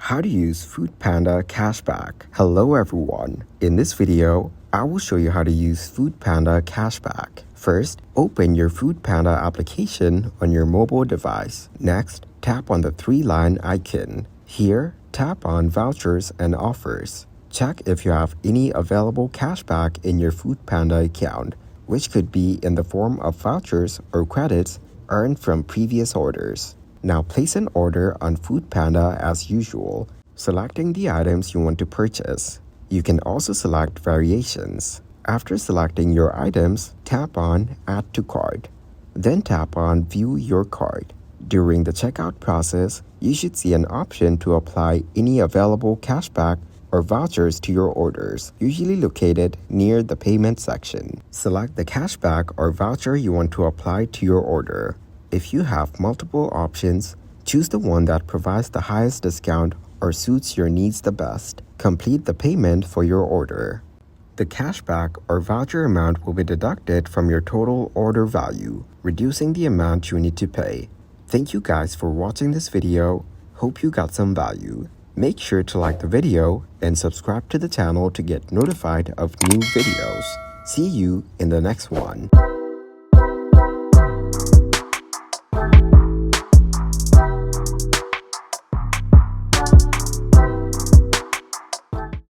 How to use Foodpanda Cashback. Hello everyone. In this video, I will show you how to use Foodpanda Cashback. First, open your Foodpanda application on your mobile device. Next, tap on the three-line icon. Here, tap on Vouchers and Offers. Check if you have any available cashback in your Foodpanda account, which could be in the form of vouchers or credits earned from previous orders. Now place an order on Foodpanda as usual, selecting the items you want to purchase. You can also select variations. After selecting your items, tap on Add to Cart. Then tap on View Your Cart. During the checkout process, you should see an option to apply any available cashback or vouchers to your orders, usually located near the payment section. Select the cashback or voucher you want to apply to your order. If you have multiple options, choose the one that provides the highest discount or suits your needs the best. Complete the payment for your order. The cashback or voucher amount will be deducted from your total order value, reducing the amount you need to pay. Thank you guys for watching this video. Hope you got some value. Make sure to like the video and subscribe to the channel to get notified of new videos. See you in the next one.